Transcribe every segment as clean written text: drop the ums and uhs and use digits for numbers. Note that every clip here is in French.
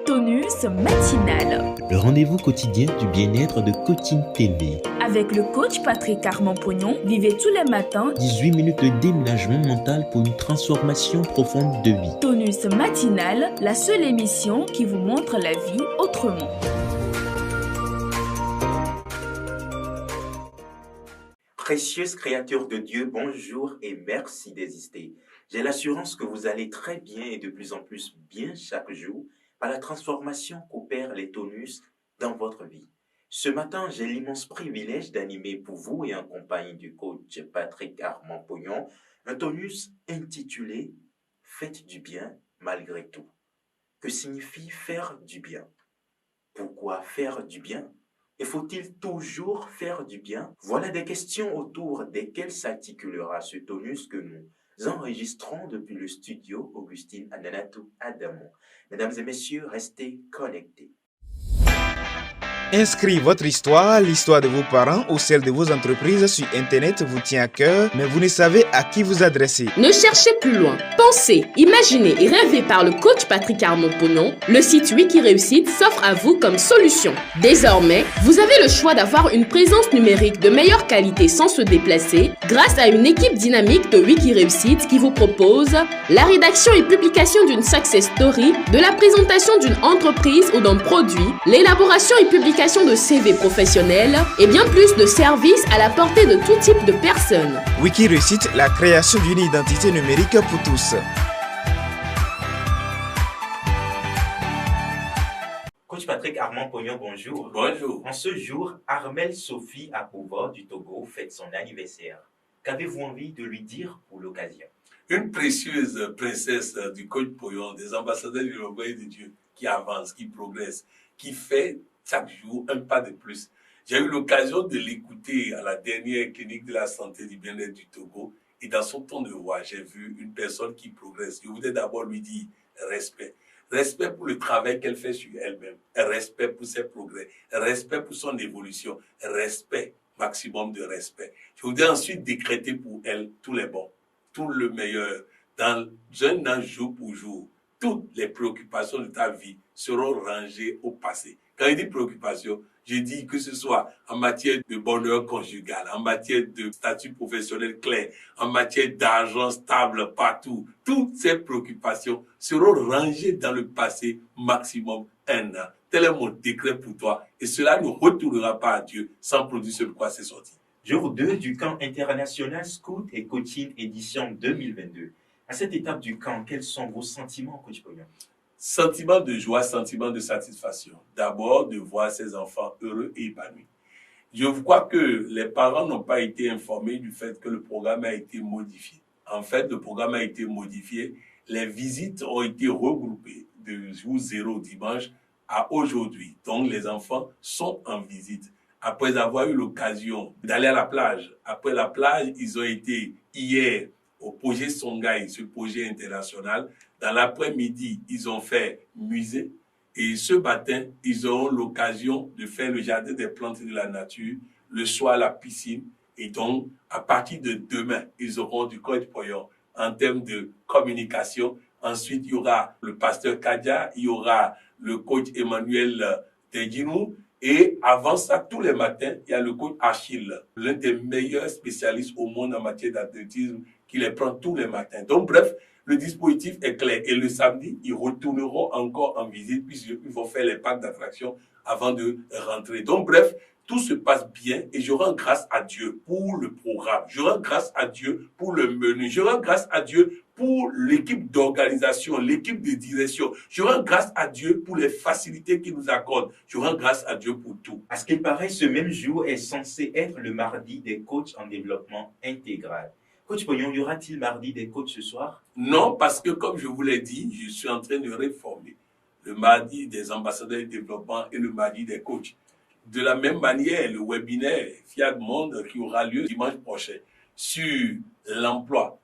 Tonus matinal. Le rendez-vous quotidien du bien-être de Coaching TV. Avec le coach Patrick Armand-Pognon, vivez tous les matins 18 minutes de déménagement mental pour une transformation profonde de vie. Tonus matinal, la seule émission qui vous montre la vie autrement. Précieuse créature de Dieu, bonjour et merci d'exister. J'ai l'assurance que vous allez très bien et de plus en plus bien chaque jour par la transformation qu'opèrent les tonus dans votre vie. Ce matin, j'ai l'immense privilège d'animer pour vous et en compagnie du coach Patrick Armand-Pognon un tonus intitulé « Faites du bien malgré tout ». Que signifie faire du bien? Pourquoi faire du bien? Et faut-il toujours faire du bien? Voilà des questions autour desquelles s'articulera ce tonus que nous enregistrons depuis le studio Augustine Ananatou Adamon. Mesdames et messieurs, restez connectés. Inscrire votre histoire, l'histoire de vos parents ou celle de vos entreprises sur Internet vous tient à cœur, mais vous ne savez à qui vous adresser. Ne cherchez plus loin. Pensez, imaginez et rêvez par le coach Patrick Armand-Pognon. Le site Wikiréussite s'offre à vous comme solution. Désormais, vous avez le choix d'avoir une présence numérique de meilleure qualité sans se déplacer grâce à une équipe dynamique de Wikiréussite qui vous propose la rédaction et publication d'une success story, de la présentation d'une entreprise ou d'un produit, l'élaboration et publication de CV professionnels et bien plus de services à la portée de tout type de personnes. Wikiréussite, la création d'une identité numérique pour tous. Coach Patrick Armand-Pognon, bonjour. Bonjour. En ce jour, Armelle Sophie Apouva du Togo fête son anniversaire. Qu'avez-vous envie de lui dire pour l'occasion? Une précieuse princesse du coach Pognon, des ambassadeurs du royaume de Dieu, qui avance, qui progresse, qui fait chaque jour un pas de plus. J'ai eu l'occasion de l'écouter à la dernière clinique de la santé du bien-être du Togo et dans son ton de voix, j'ai vu une personne qui progresse. Je voudrais d'abord lui dire respect. Respect pour le travail qu'elle fait sur elle-même. Respect pour ses progrès. Respect pour son évolution. Respect, maximum de respect. Je voudrais ensuite décréter pour elle tous les bons, tout le meilleur. Dans un an jour pour jour, toutes les préoccupations de ta vie seront rangées au passé. Quand je dis préoccupation, je dis que ce soit en matière de bonheur conjugal, en matière de statut professionnel clair, en matière d'argent stable partout. Toutes ces préoccupations seront rangées dans le passé maximum un an. Tel est mon décret pour toi et cela ne retournera pas à Dieu sans produire ce quoi c'est sorti. Jour 2 du camp international Scout et Coaching édition 2022. À cette étape du camp, quels sont vos sentiments, coach Pognon? Sentiment de joie, sentiment de satisfaction. D'abord, de voir ses enfants heureux et épanouis. Je crois que les parents n'ont pas été informés du fait que le programme a été modifié. En fait, le programme a été modifié. Les visites ont été regroupées de jour 0 dimanche à aujourd'hui. Donc, les enfants sont en visite. Après avoir eu l'occasion d'aller à la plage, après la plage, ils ont été hier au projet Songhai, ce projet international. Dans l'après-midi, ils ont fait musée. Et ce matin, ils auront l'occasion de faire le jardin des plantes et de la nature, le soir la piscine. Et donc, à partir de demain, ils auront du coach Pognon en termes de communication. Ensuite, il y aura le pasteur Kadia, il y aura le coach Emmanuel Tedjinou. Et avant ça, tous les matins, il y a le coach Achille, l'un des meilleurs spécialistes au monde en matière d'athlétisme, qui les prend tous les matins. Donc, bref, le dispositif est clair. Et le samedi, ils retourneront encore en visite puisqu'ils vont faire les parcs d'attractions avant de rentrer. Donc, bref, tout se passe bien et je rends grâce à Dieu pour le programme. Je rends grâce à Dieu pour le menu. Je rends grâce à Dieu pour l'équipe d'organisation, l'équipe de direction. Je rends grâce à Dieu pour les facilités qu'il nous accorde. Je rends grâce à Dieu pour tout. À ce qu'il paraît, ce même jour est censé être le mardi des coachs en développement intégral. Coach Pognon, y aura-t-il mardi des coachs ce soir? Non, parce que comme je vous l'ai dit, je suis en train de réformer le mardi des ambassadeurs de développement et le mardi des coachs. De la même manière, le webinaire Fiat Monde qui aura lieu dimanche prochain sur l'emploi.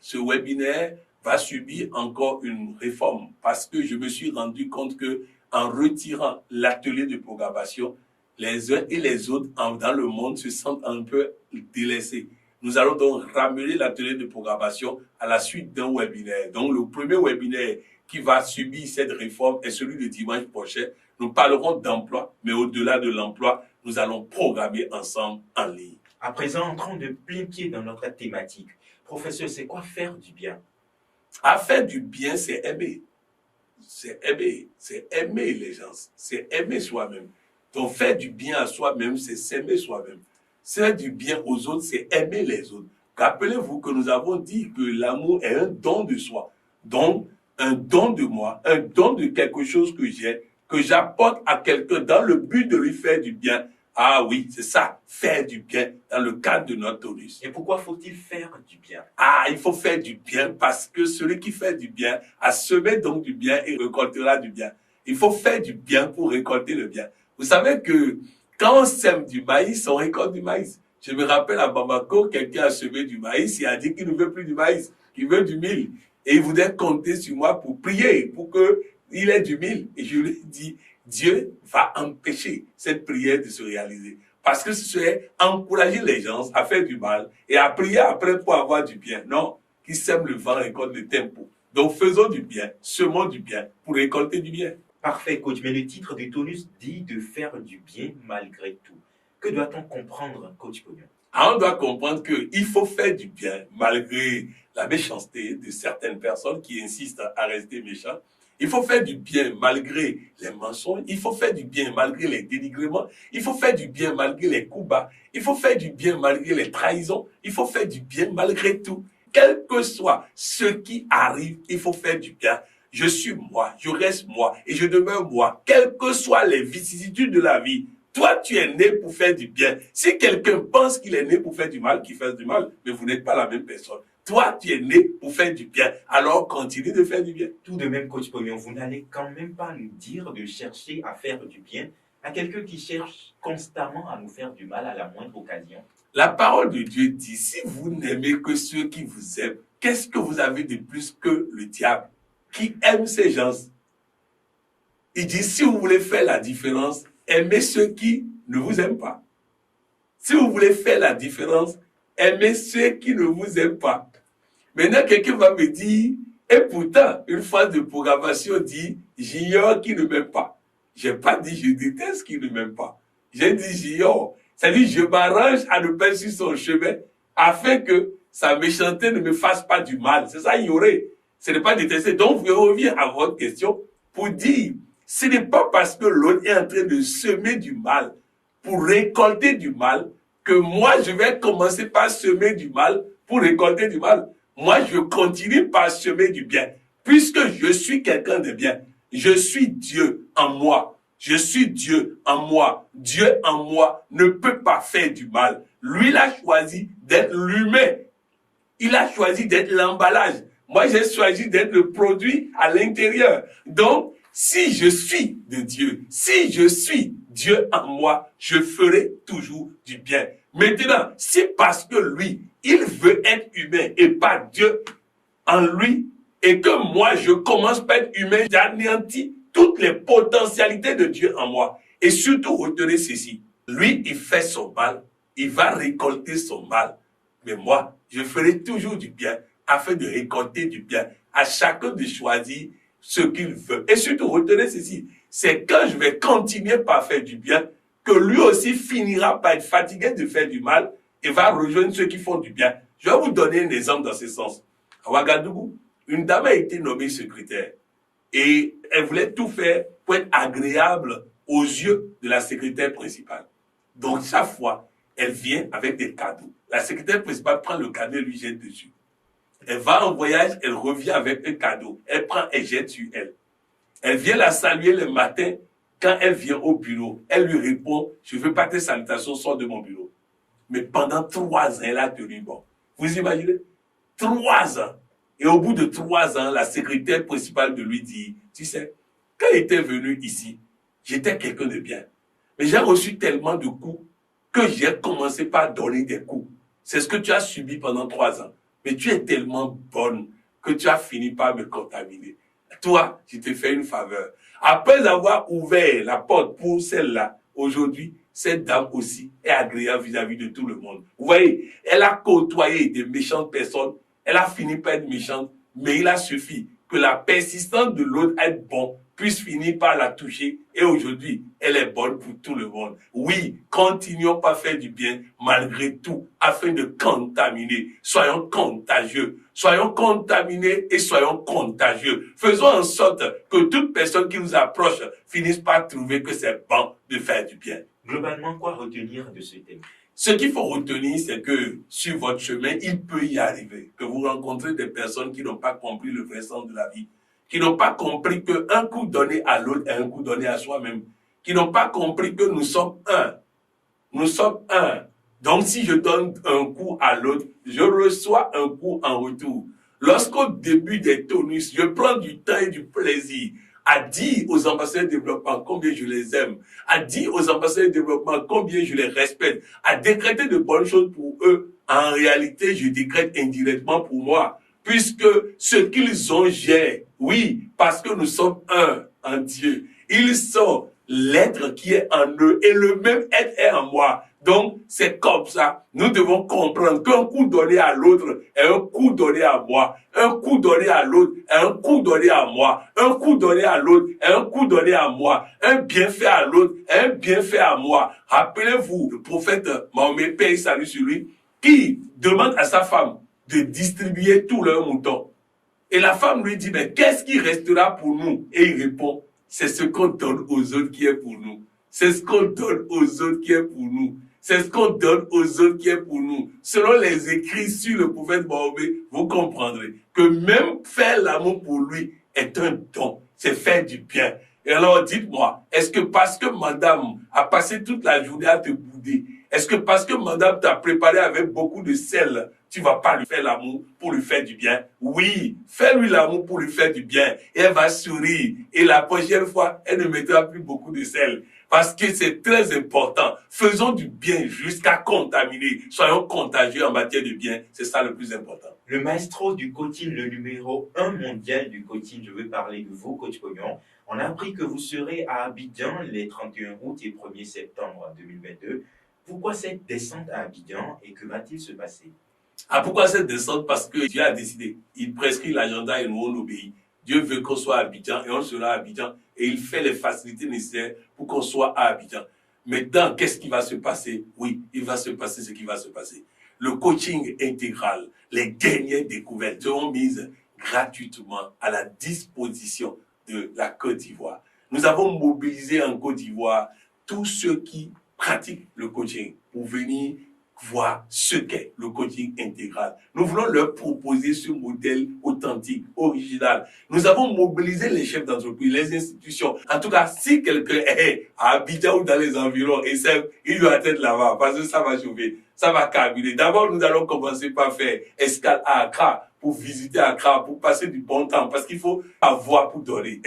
Ce webinaire va subir encore une réforme parce que je me suis rendu compte que en retirant l'atelier de programmation, les uns et les autres dans le monde se sentent un peu délaissés. Nous allons donc ramener l'atelier de programmation à la suite d'un webinaire. Donc, le premier webinaire qui va subir cette réforme est celui de dimanche prochain. Nous parlerons d'emploi, mais au-delà de l'emploi, nous allons programmer ensemble en ligne. À présent, entrons de plein pied dans notre thématique. Professeur, c'est quoi faire du bien? À faire du bien, c'est aimer. C'est aimer les gens, c'est aimer soi-même. Donc faire du bien à soi-même, c'est s'aimer soi-même. Faire du bien aux autres, c'est aimer les autres. Rappelez-vous que nous avons dit que l'amour est un don de soi. Donc, un don de moi, un don de quelque chose que j'ai, que j'apporte à quelqu'un dans le but de lui faire du bien. Ah oui, c'est ça, faire du bien dans le cadre de notre tonus. Et pourquoi faut-il faire du bien? Ah, il faut faire du bien parce que celui qui fait du bien a semé donc du bien et récoltera du bien. Il faut faire du bien pour récolter le bien. Vous savez que quand on sème du maïs, on récolte du maïs. Je me rappelle à Bamako, quelqu'un a semé du maïs, il a dit qu'il ne veut plus du maïs, qu'il veut du mil. Et il voulait compter sur moi pour prier, pour qu'il ait du mil. Et je lui ai dit, Dieu va empêcher cette prière de se réaliser. Parce que ce serait encourager les gens à faire du mal et à prier après pour avoir du bien. Non, qui sème le vent récolte le tempo. Donc faisons du bien, semons du bien pour récolter du bien. Parfait, coach. Mais le titre du tonus dit de faire du bien malgré tout. Que doit-on comprendre, coach Pognon? On doit comprendre qu'il faut faire du bien malgré la méchanceté de certaines personnes qui insistent à rester méchants. Il faut faire du bien malgré les mensonges. Il faut faire du bien malgré les dénigrements. Il faut faire du bien malgré les coups bas. Il faut faire du bien malgré les trahisons. Il faut faire du bien malgré tout. Quel que soit ce qui arrive, il faut faire du bien. Je suis moi, je reste moi et je demeure moi. Quelles que soient les vicissitudes de la vie, toi, tu es né pour faire du bien. Si quelqu'un pense qu'il est né pour faire du mal, qu'il fasse du mal, mais vous n'êtes pas la même personne. Toi, tu es né pour faire du bien. Alors, continue de faire du bien. Tout de même, coach Pognon, vous n'allez quand même pas nous dire de chercher à faire du bien à quelqu'un qui cherche constamment à nous faire du mal à la moindre occasion. La parole de Dieu dit, si vous n'aimez que ceux qui vous aiment, qu'est-ce que vous avez de plus que le diable qui aime ces gens? Il dit, si vous voulez faire la différence, aimez ceux qui ne vous aiment pas. Si vous voulez faire la différence, aimez ceux qui ne vous aiment pas. Maintenant, quelqu'un va me dire, et pourtant, une phrase de programmation dit, j'ignore qui ne m'aime pas. J'ai pas dit, je déteste qui ne m'aime pas. J'ai dit, j'ignore. C'est-à-dire, je m'arrange à ne pas suivre son chemin afin que sa méchanceté ne me fasse pas du mal. C'est ça, ignorer. Ce n'est pas détester. Donc, je reviens à votre question pour dire, ce n'est pas parce que l'autre est en train de semer du mal pour récolter du mal que moi, je vais commencer par semer du mal pour récolter du mal. Moi, je continue par semer du bien. Puisque je suis quelqu'un de bien, je suis Dieu en moi. Je suis Dieu en moi. Dieu en moi ne peut pas faire du mal. Lui, il a choisi d'être l'humain. Il a choisi d'être l'emballage. Moi, j'ai choisi d'être le produit à l'intérieur. Donc, si je suis de Dieu, si je suis Dieu en moi, je ferai toujours du bien. Maintenant, si parce que lui, il veut être humain et pas Dieu en lui, et que moi, je commence par être humain, j'anéantis toutes les potentialités de Dieu en moi. Et surtout, retenez ceci. Lui, il fait son mal, il va récolter son mal. Mais moi, je ferai toujours du bien afin de récolter du bien. À chacun de choisir ce qu'il veut. Et surtout, retenez ceci. C'est quand je vais continuer par faire du bien que lui aussi finira par être fatigué de faire du mal et va rejoindre ceux qui font du bien. Je vais vous donner un exemple dans ce sens. À Ouagadougou, une dame a été nommée secrétaire et elle voulait tout faire pour être agréable aux yeux de la secrétaire principale. Donc, chaque fois, elle vient avec des cadeaux. La secrétaire principale prend le cadeau et lui jette dessus. Elle va en voyage, elle revient avec un cadeau. Elle prend et jette sur elle. Elle vient la saluer le matin. Quand elle vient au bureau, elle lui répond, je ne veux pas tes salutations, sors de mon bureau. Mais pendant 3 ans, elle a tenu bon. Vous imaginez? 3 ans. Et au bout de 3 ans, la secrétaire principale de lui dit, tu sais, quand elle était venue ici, j'étais quelqu'un de bien. Mais j'ai reçu tellement de coups que j'ai commencé par donner des coups. C'est ce que tu as subi pendant 3 ans. Mais tu es tellement bonne que tu as fini par me contaminer. Toi, je te fais une faveur. Après avoir ouvert la porte pour celle-là, aujourd'hui, cette dame aussi est agréable vis-à-vis de tout le monde. Vous voyez, elle a côtoyé des méchantes personnes. Elle a fini par être méchante, mais il a suffi que la persistance de l'autre à être bon puisse finir par la toucher et aujourd'hui, elle est bonne pour tout le monde. Oui, continuons par faire du bien malgré tout afin de contaminer. Soyons contagieux. Soyons contaminés et soyons contagieux. Faisons en sorte que toute personne qui nous approche finisse par trouver que c'est bon de faire du bien. Globalement, quoi retenir de ce thème? Ce qu'il faut retenir, c'est que sur votre chemin, il peut y arriver que vous rencontrez des personnes qui n'ont pas compris le vrai sens de la vie, qui n'ont pas compris qu'un coup donné à l'autre est un coup donné à soi-même, qui n'ont pas compris que nous sommes un. Nous sommes un. Donc, si je donne un coup à l'autre, je reçois un coup en retour. Lorsqu'au début des tonus, je prends du temps et du plaisir à dire aux ambassadeurs de développement combien je les aime, à dire aux ambassadeurs de développement combien je les respecte, à décréter de bonnes choses pour eux, en réalité, je décrète indirectement pour moi, puisque ce qu'ils ont, j'ai. Oui, parce que nous sommes un en Dieu. Ils sont l'être qui est en eux et le même être est en moi. Donc, c'est comme ça. Nous devons comprendre qu'un coup donné à l'autre est un coup donné à moi. Un coup donné à l'autre est un coup donné à moi. Un coup donné à l'autre est un coup donné à moi. Un bienfait à l'autre est un bienfait à moi. Rappelez-vous, le prophète Mahomet, paix et salut sur lui, qui demande à sa femme de distribuer tous leurs moutons. Et la femme lui dit, mais qu'est-ce qui restera pour nous? Et il répond, c'est ce qu'on donne aux autres qui est pour nous. C'est ce qu'on donne aux autres qui est pour nous. C'est ce qu'on donne aux autres qui est pour nous. Selon les écrits sur le prophète Mahomet, vous comprendrez que même faire l'amour pour lui est un don. C'est faire du bien. Et alors, dites-moi, est-ce que parce que madame a passé toute la journée à te bouder, est-ce que parce que madame t'a préparé avec beaucoup de sel, tu vas pas lui faire l'amour pour lui faire du bien? Oui, fais-lui l'amour pour lui faire du bien. Et elle va sourire. Et la prochaine fois, elle ne mettra plus beaucoup de sel. Parce que c'est très important. Faisons du bien jusqu'à contaminer. Soyons contagieux en matière de bien. C'est ça le plus important. Le maestro du coaching, le numéro 1 mondial du coaching, je veux parler de vous, Coach Pognon. On a appris que vous serez à Abidjan les 31 août et 1er septembre 2022. Pourquoi cette descente à Abidjan et que va-t-il se passer? Pourquoi cette descente? Parce que Dieu a décidé. Il prescrit l'agenda et nous on obéit. Dieu veut qu'on soit à Abidjan et on sera à Abidjan et il fait les facilités nécessaires pour qu'on soit à Abidjan. Maintenant, qu'est-ce qui va se passer? Oui, il va se passer ce qui va se passer. Le coaching intégral, les dernières découvertes seront mises gratuitement à la disposition de la Côte d'Ivoire. Nous avons mobilisé en Côte d'Ivoire tous ceux qui pratiquent le coaching pour venir voir ce qu'est le coaching intégral. Nous voulons leur proposer ce modèle authentique, original. Nous avons mobilisé les chefs d'entreprise, les institutions. En tout cas, si quelqu'un est à Abidjan ou dans les environs, et il doit être là-bas parce que ça va chauffer, ça va carburer. D'abord, nous allons commencer par faire escale à Accra pour visiter Accra, pour passer du bon temps, parce qu'il faut avoir pour donner.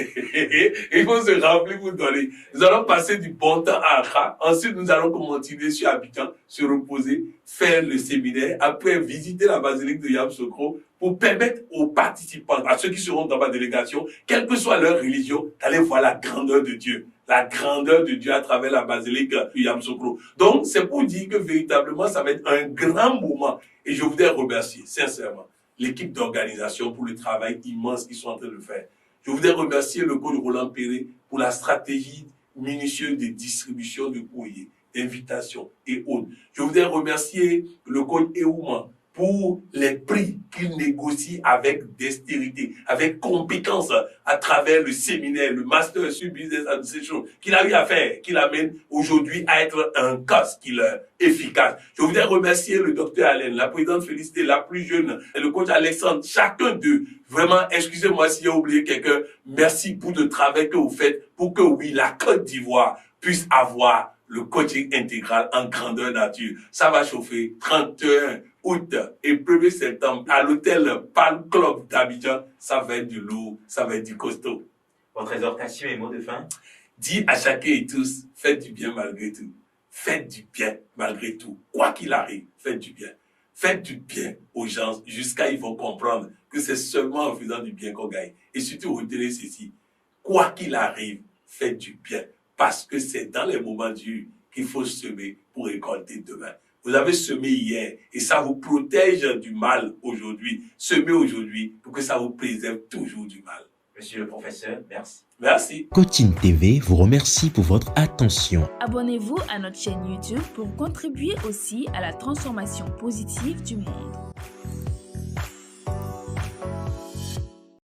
Il faut se remplir pour donner. Nous allons passer du bon temps à Accra. Ensuite, nous allons continuer sur Abidjan, se reposer, faire le séminaire, après visiter la basilique de Yamoussoukro pour permettre aux participants, à ceux qui seront dans ma délégation, quelle que soit leur religion, d'aller voir la grandeur de Dieu. La grandeur de Dieu à travers la basilique de Yamoussoukro. Donc, c'est pour dire que véritablement, ça va être un grand moment. Et je voudrais remercier, sincèrement, l'équipe d'organisation pour le travail immense qu'ils sont en train de faire. Je voudrais remercier le coach Roland Perret pour la stratégie minutieuse de distribution de courrier, d'invitation et autres. Je voudrais remercier le coach Eouman pour les prix qu'il négocie avec dextérité, avec compétence à travers le séminaire, le master sur business administration qu'il a eu à faire, qu'il amène aujourd'hui à être un casque efficace. Je voudrais remercier le docteur Alain, la présidente Félicité, la plus jeune, et le coach Alexandre, chacun d'eux. Vraiment, excusez-moi si j'ai oublié quelqu'un. Merci pour le travail que vous faites pour que, oui, la Côte d'Ivoire puisse avoir le coaching intégral en grandeur nature. Ça va chauffer 31 août et 1er septembre à l'hôtel Palm Club d'Abidjan. Ça va être du lourd, ça va être du costaud. Votre exhortation et mot de fin? Dis à chacun et tous, faites du bien malgré tout. Faites du bien malgré tout. Quoi qu'il arrive, faites du bien. Faites du bien aux gens jusqu'à ce qu'ils vont comprendre que c'est seulement en faisant du bien qu'on gagne. Et surtout, retenez ceci. Quoi qu'il arrive, faites du bien. Parce que c'est dans les moments durs qu'il faut semer pour récolter demain. Vous avez semé hier et ça vous protège du mal aujourd'hui. Semez aujourd'hui pour que ça vous préserve toujours du mal. Monsieur le professeur, merci. Merci. Coaching TV vous remercie pour votre attention. Abonnez-vous à notre chaîne YouTube pour contribuer aussi à la transformation positive du monde.